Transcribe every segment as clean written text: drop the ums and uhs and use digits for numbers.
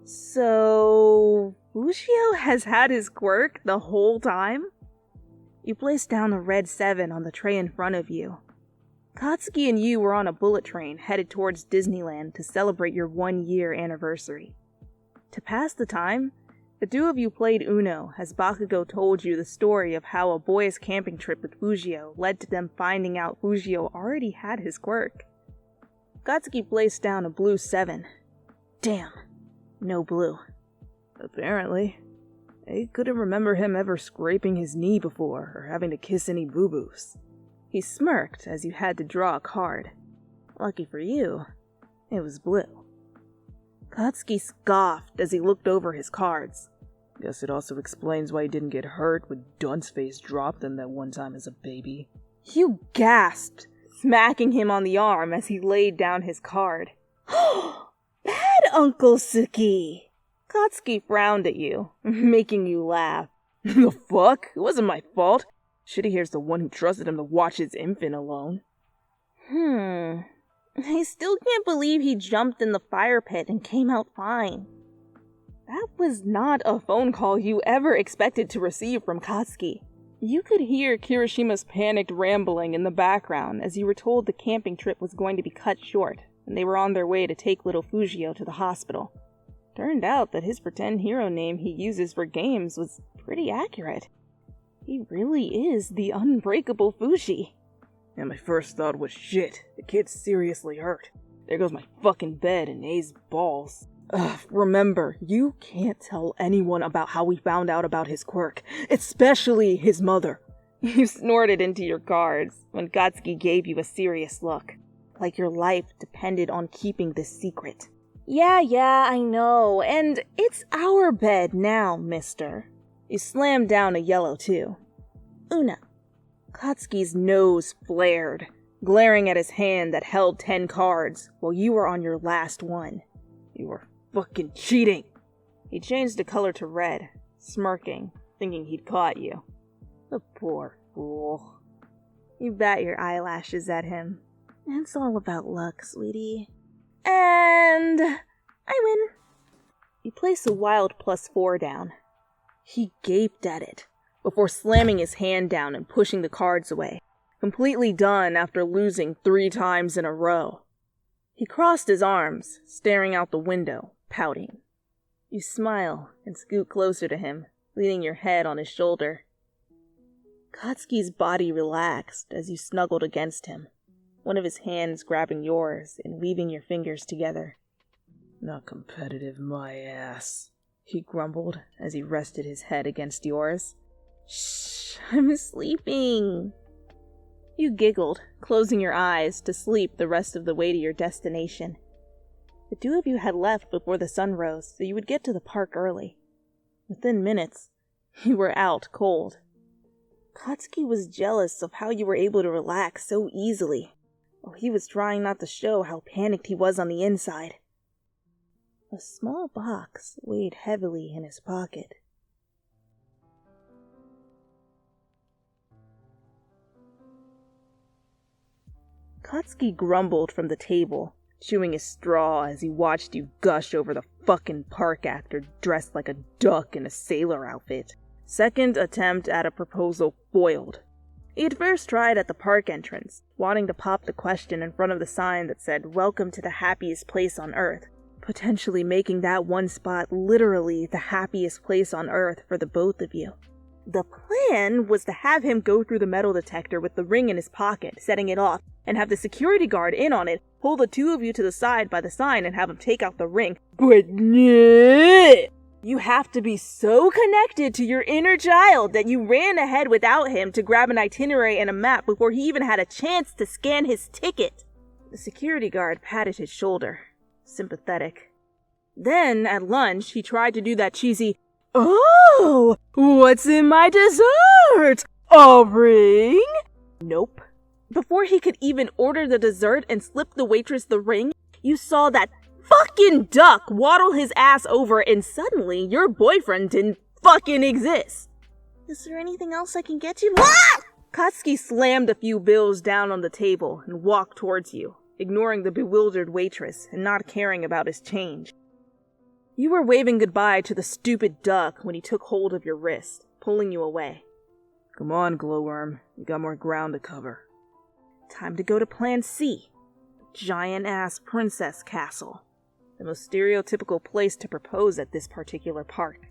So, Fujio has had his quirk the whole time? You placed down a red 7 on the tray in front of you. Katsuki and you were on a bullet train headed towards Disneyland to celebrate your 1-year anniversary. To pass the time, the two of you played Uno as Bakugo told you the story of how a boys' camping trip with Fujio led to them finding out Fujio already had his quirk. Katsuki placed down a blue 7. Damn, no blue. Apparently. I couldn't remember him ever scraping his knee before or having to kiss any boo-boos. He smirked as you had to draw a card. Lucky for you, it was blue. Katsuki scoffed as he looked over his cards. Guess it also explains why he didn't get hurt when Dunceface dropped him that one time as a baby. You gasped, smacking him on the arm as he laid down his card. Bad Uncle Suki! Katsuki frowned at you, making you laugh. The fuck? It wasn't my fault. Shitty Hair's the one who trusted him to watch his infant alone. I still can't believe he jumped in the fire pit and came out fine. That was not a phone call you ever expected to receive from Katsuki. You could hear Kirishima's panicked rambling in the background as you were told the camping trip was going to be cut short, and they were on their way to take little Fujio to the hospital. Turned out that his pretend hero name he uses for games was pretty accurate. He really is the unbreakable Fuji. And my first thought was, shit, the kid's seriously hurt. There goes my fucking bed and A's balls. Remember, you can't tell anyone about how we found out about his quirk, especially his mother. You snorted into your cards when Katsuki gave you a serious look, like your life depended on keeping this secret. Yeah, I know, and it's our bed now, mister. You slammed down a yellow 2. Una. Katsuki's nose flared, glaring at his hand that held 10 cards while you were on your last one. You were fucking cheating. He changed the color to red, smirking, thinking he'd caught you. The poor fool. You bat your eyelashes at him. It's all about luck, sweetie. And I win. You place a wild +4 down. He gaped at it, before slamming his hand down and pushing the cards away, completely done after losing 3 times in a row. He crossed his arms, staring out the window, pouting. You smile and scoot closer to him, leaning your head on his shoulder. Katsuki's body relaxed as you snuggled against him, one of his hands grabbing yours and weaving your fingers together. Not competitive, my ass, he grumbled as he rested his head against yours. Shh, I'm sleeping. You giggled, closing your eyes to sleep the rest of the way to your destination. The two of you had left before the sun rose, so you would get to the park early. Within minutes, you were out cold. Katsuki was jealous of how you were able to relax so easily, while he was trying not to show how panicked he was on the inside. A small box weighed heavily in his pocket. Katsuki grumbled from the table, chewing his straw as he watched you gush over the fucking park actor dressed like a duck in a sailor outfit. Second attempt at a proposal foiled. He had first tried at the park entrance, wanting to pop the question in front of the sign that said, "Welcome to the happiest place on earth," potentially making that one spot literally the happiest place on earth for the both of you. The plan was to have him go through the metal detector with the ring in his pocket, setting it off, and have the security guard in on it, pull the two of you to the side by the sign and have him take out the ring. But no! You have to be so connected to your inner child that you ran ahead without him to grab an itinerary and a map before he even had a chance to scan his ticket. The security guard patted his shoulder, sympathetic. Then, at lunch, he tried to do that cheesy, "Oh, what's in my dessert? A ring?" Nope. Before he could even order the dessert and slip the waitress the ring, you saw that fucking duck waddle his ass over and suddenly your boyfriend didn't fucking exist. Is there anything else I can get you? Ah! Katsuki slammed a few bills down on the table and walked towards you, ignoring the bewildered waitress and not caring about his change. You were waving goodbye to the stupid duck when he took hold of your wrist, pulling you away. Come on, Glowworm. We got more ground to cover. Time to go to Plan C. Giant-ass princess castle. The most stereotypical place to propose at this particular park.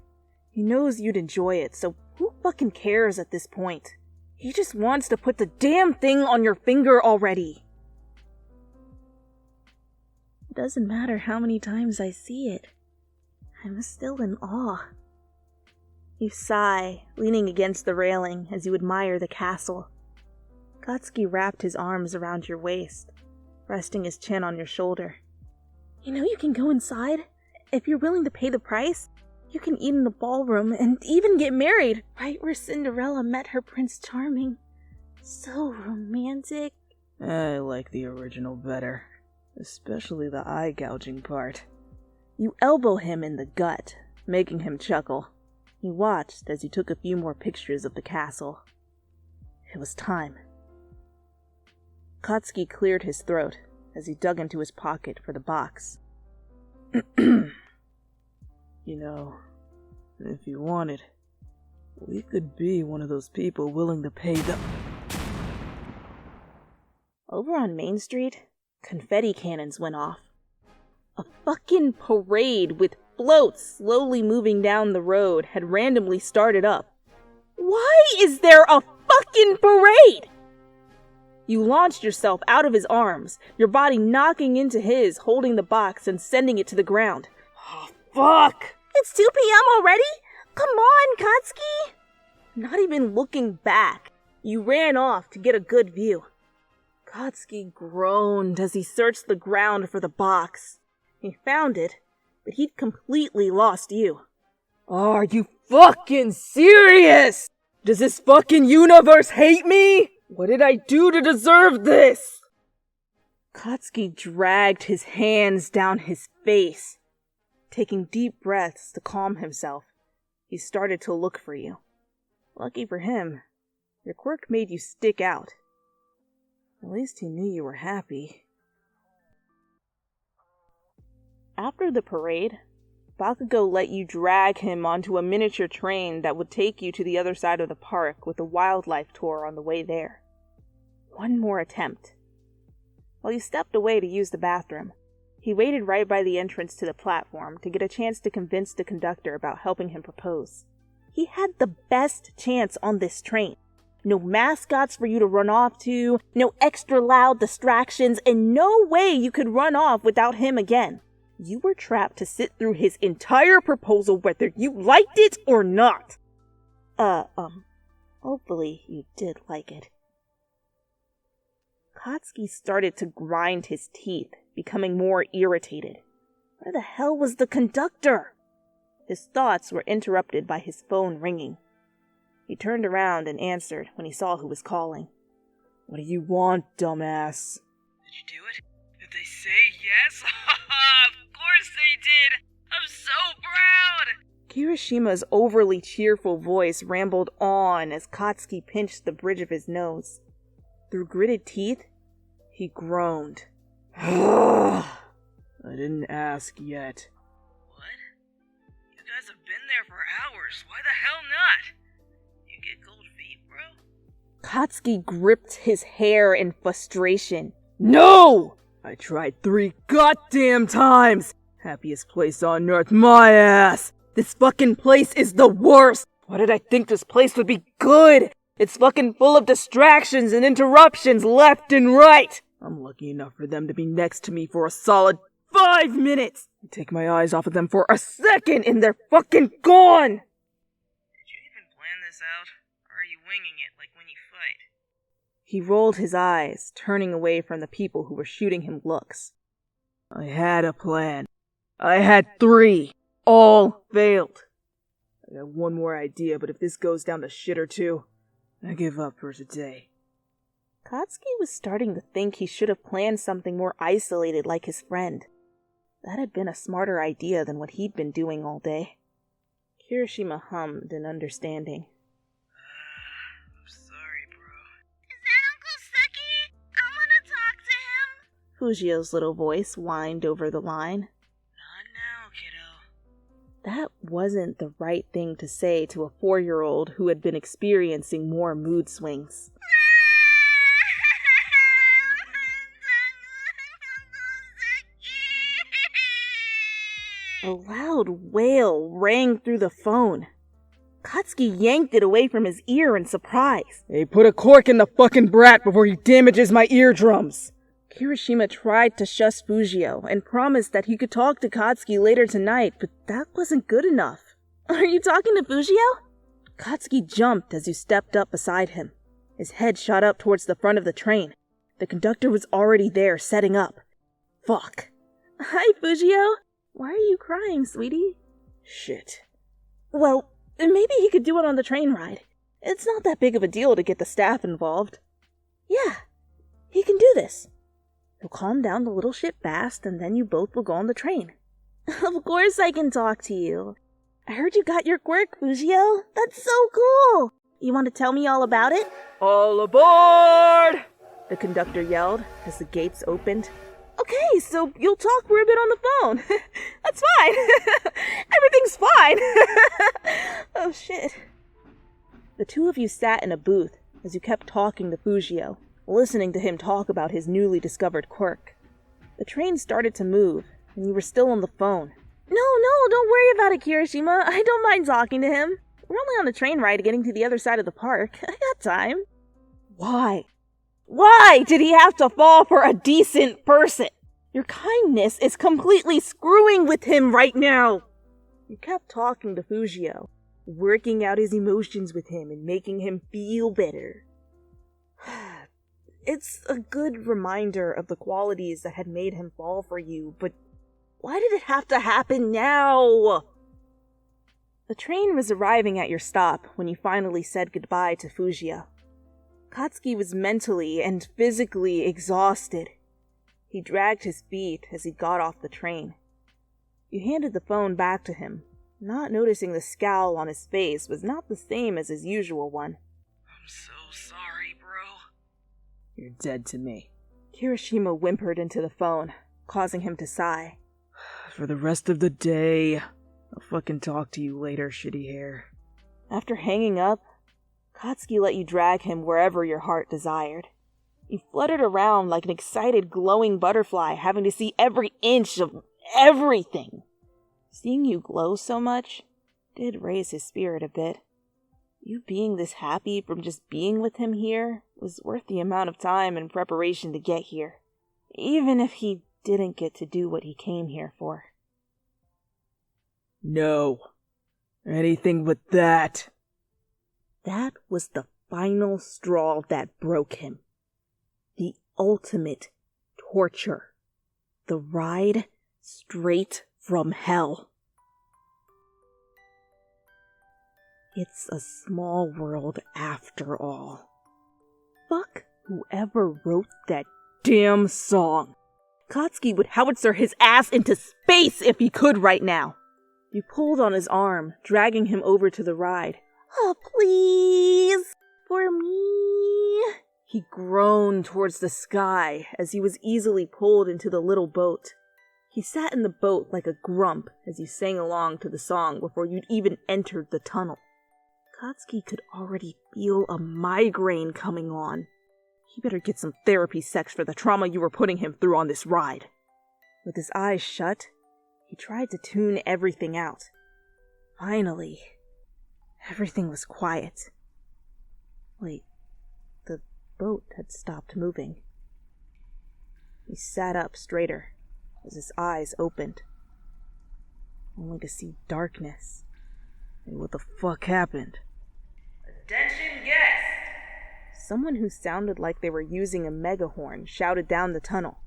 He knows you'd enjoy it, so who fucking cares at this point? He just wants to put the damn thing on your finger already. It doesn't matter how many times I see it. I'm still in awe. You sigh, leaning against the railing as you admire the castle. Katsuki wrapped his arms around your waist, resting his chin on your shoulder. You know you can go inside. If you're willing to pay the price, you can eat in the ballroom and even get married, right where Cinderella met her Prince Charming. So romantic. I like the original better, especially the eye gouging part. You elbow him in the gut, making him chuckle. He watched as you took a few more pictures of the castle. It was time. Katsuki cleared his throat as he dug into his pocket for the box. You know, if you wanted, we could be one of those people willing to pay the... Over on Main Street, confetti cannons went off. A fucking parade with floats slowly moving down the road had randomly started up. Why is there a fucking parade? You launched yourself out of his arms, your body knocking into his, holding the box and sending it to the ground. Oh, fuck! It's 2 p.m. already? Come on, Katsuki! Not even looking back, you ran off to get a good view. Katsuki groaned as he searched the ground for the box. He found it, but he'd completely lost you. Are you fucking serious? Does this fucking universe hate me? What did I do to deserve this? Katsuki dragged his hands down his face. Taking deep breaths to calm himself, he started to look for you. Lucky for him, your quirk made you stick out. At least he knew you were happy. After the parade, Bakugo let you drag him onto a miniature train that would take you to the other side of the park with a wildlife tour on the way there. One more attempt. While you stepped away to use the bathroom, he waited right by the entrance to the platform to get a chance to convince the conductor about helping him propose. He had the best chance on this train. No mascots for you to run off to, no extra loud distractions, and no way you could run off without him again. You were trapped to sit through his entire proposal whether you liked it or not. Hopefully you did like it. Katsuki started to grind his teeth, becoming more irritated. Where the hell was the conductor? His thoughts were interrupted by his phone ringing. He turned around and answered when he saw who was calling. What do you want, dumbass? Did you do it? Did they say yes? Of course they did! I'm so proud! Kirishima's overly cheerful voice rambled on as Katsuki pinched the bridge of his nose. Through gritted teeth, he groaned. I didn't ask yet. What? You guys have been there for hours. Why the hell not? You get cold feet, bro? Katsuki gripped his hair in frustration. No! I tried 3 goddamn times! Happiest place on earth, my ass! This fucking place is the worst! Why did I think this place would be good? It's fucking full of distractions and interruptions left and right! I'm lucky enough for them to be next to me for a solid 5 minutes! I take my eyes off of them for a second and they're fucking gone! Did you even plan this out? Or are you winging it like when you fight? He rolled his eyes, turning away from the people who were shooting him looks. I had a plan. I had 3. All failed. I got one more idea, but if this goes down the shitter too, I give up for today. Katsuki was starting to think he should have planned something more isolated like his friend. That had been a smarter idea than what he'd been doing all day. Kirishima hummed in understanding. I'm sorry, bro. Is that Uncle Suki? I want to talk to him. Fujio's little voice whined over the line. Not now, kiddo. That wasn't the right thing to say to a 4-year-old who had been experiencing more mood swings. A loud wail rang through the phone. Katsuki yanked it away from his ear in surprise. Hey, put a cork in the fucking brat before he damages my eardrums! Kirishima tried to shush Fujio and promised that he could talk to Katsuki later tonight, but that wasn't good enough. Are you talking to Fujio? Katsuki jumped as you stepped up beside him. His head shot up towards the front of the train. The conductor was already there, setting up. Fuck. Hi, Fujio. Why are you crying, sweetie? Shit. Well, maybe he could do it on the train ride. It's not that big of a deal to get the staff involved. Yeah, he can do this. He'll calm down the little shit fast, and then you both will go on the train. Of course I can talk to you. I heard you got your quirk, Fujio. That's so cool. You want to tell me all about it? All aboard! The conductor yelled as the gates opened. Okay, so you'll talk for a bit on the phone. That's fine. Everything's fine. Oh, shit. The two of you sat in a booth as you kept talking to Fujio, listening to him talk about his newly discovered quirk. The train started to move, and you were still on the phone. No, don't worry about it, Kirishima. I don't mind talking to him. We're only on the train ride getting to the other side of the park. I got time. Why? Why did he have to fall for a decent person? Your kindness is completely screwing with him right now. You kept talking to Fujio, working out his emotions with him and making him feel better. It's a good reminder of the qualities that had made him fall for you, but why did it have to happen now? The train was arriving at your stop when you finally said goodbye to Fujio. Katsuki was mentally and physically exhausted. He dragged his feet as he got off the train. You handed the phone back to him, not noticing the scowl on his face was not the same as his usual one. I'm so sorry, bro. You're dead to me. Kirishima whimpered into the phone, causing him to sigh. For the rest of the day, I'll fucking talk to you later, shitty hair. After hanging up, Katsuki let you drag him wherever your heart desired. You fluttered around like an excited, glowing butterfly, having to see every inch of everything. Seeing you glow so much did raise his spirit a bit. You being this happy from just being with him here was worth the amount of time and preparation to get here, even if he didn't get to do what he came here for. No. Anything but that. That was the final straw that broke him. The ultimate torture. The ride straight from hell. It's a small world after all. Fuck whoever wrote that damn song. Katsuki would howitzer his ass into space if he could right now. You pulled on his arm, dragging him over to the ride. Oh, please, for me. He groaned towards the sky as he was easily pulled into the little boat. He sat in the boat like a grump as you sang along to the song before you'd even entered the tunnel. Katsuki could already feel a migraine coming on. He better get some therapy sex for the trauma you were putting him through on this ride. With his eyes shut, he tried to tune everything out. Finally, everything was quiet. Wait, the boat had stopped moving. He sat up straighter as his eyes opened, only to see darkness. And what the fuck happened? Attention guests! Someone who sounded like they were using a megahorn shouted down the tunnel.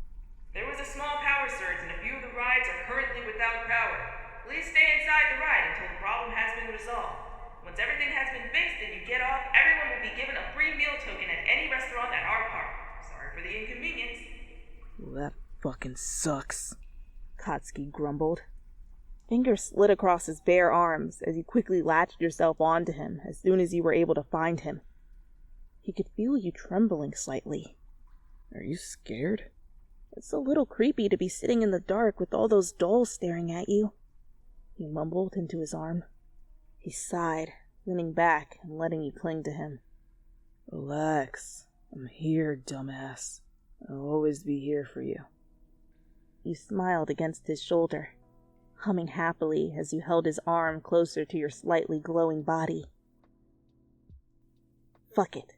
There was a small power surge and a few of the rides are currently without power. Please stay inside the ride until the problem has been resolved. Once everything has been fixed and you get off, everyone will be given a free meal token at any restaurant at our park. Sorry for the inconvenience. Well, that fucking sucks. Katsuki grumbled. Fingers slid across his bare arms as you quickly latched yourself onto him as soon as you were able to find him. He could feel you trembling slightly. Are you scared? It's a little creepy to be sitting in the dark with all those dolls staring at you. You mumbled into his arm. He sighed, leaning back and letting you cling to him. Relax. I'm here, dumbass. I'll always be here for you. You smiled against his shoulder, humming happily as you held his arm closer to your slightly glowing body. Fuck it.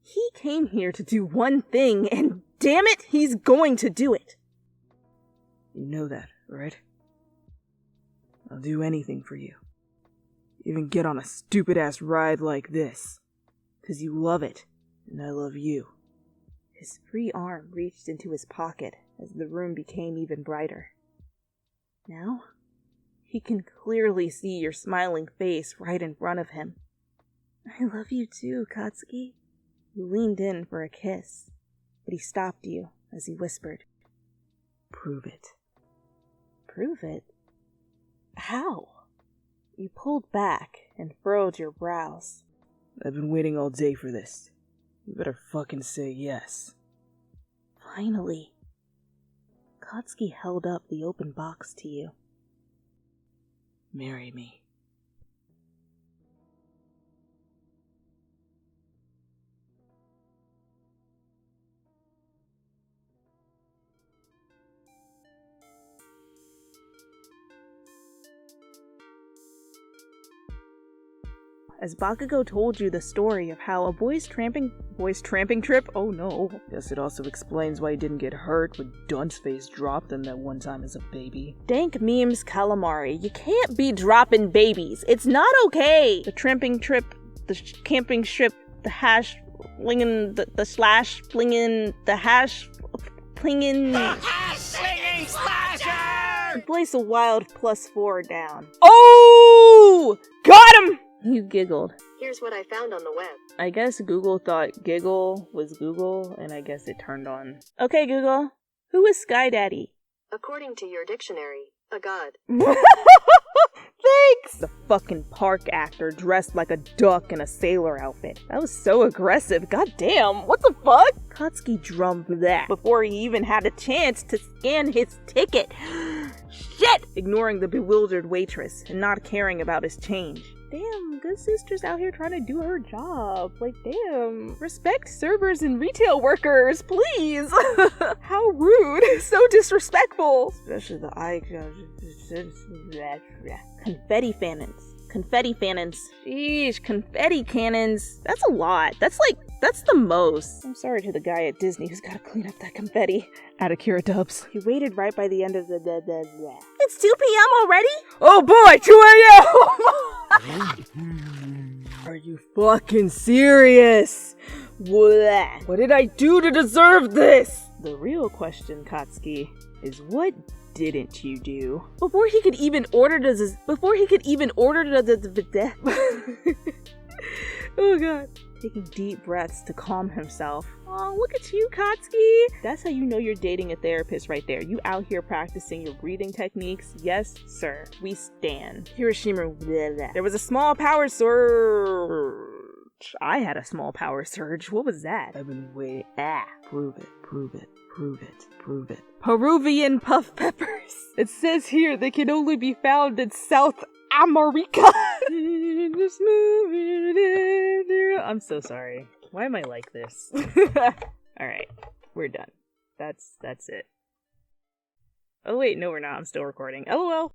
He came here to do one thing, and damn it, he's going to do it. You know that, right? I'll do anything for you. Even get on a stupid-ass ride like this. 'Cause you love it, and I love you. His free arm reached into his pocket as the room became even brighter. Now, he can clearly see your smiling face right in front of him. I love you too, Katsuki. You leaned in for a kiss, but he stopped you as he whispered, Prove it. Prove it? How? You pulled back and furrowed your brows. I've been waiting all day for this. You better fucking say yes. Finally. Katsuki held up the open box to you. Marry me. As Bakugo told you the story of how a boy's tramping trip? Oh no. Guess it also explains why he didn't get hurt when Dunce Face dropped him that one time as a baby. Dank memes calamari. You can't be dropping babies. It's not okay. The tramping trip, the camping strip, the hash flinging, the slash flinging, the hash flinging. The hash slinging slasher! You place a wild +4 down. Oh! Got him! You giggled. Here's what I found on the web. I guess Google thought giggle was Google, and I guess it turned on. Okay, Google. Who is Sky Daddy? According to your dictionary, a god. Thanks! The fucking park actor dressed like a duck in a sailor outfit. That was so aggressive. God damn, what the fuck? Katsuki drummed that before he even had a chance to scan his ticket. Shit! Ignoring the bewildered waitress and not caring about his change. Damn, good sister's out here trying to do her job. Like, damn. Respect servers and retail workers, please. How rude. So disrespectful. Especially the eye. Confetti cannons. Confetti cannons. Sheesh, confetti cannons. That's a lot. That's the most. I'm sorry to the guy at Disney who's gotta clean up that confetti. Out of Kira Dubs. He waited right by the end of the. It's 2 p.m. already? Oh boy, 2 a.m. Are you fucking serious? What did I do to deserve this? The real question, Katsuki, is what didn't you do? Before he could even order the oh god. Taking deep breaths to calm himself. Oh, look at you, Katsuki. That's how you know you're dating a therapist right there. You out here practicing your breathing techniques. Yes, sir. We stand. Hiroshima. There was a small power surge. I had a small power surge. What was that? I've been waiting. Prove it. Prove it. Prove it. Prove it. Peruvian puff peppers. It says here they can only be found in South America. I'm so sorry. Why am I like this? Alright, we're done. That's it. Oh wait, no we're not. I'm still recording. LOL.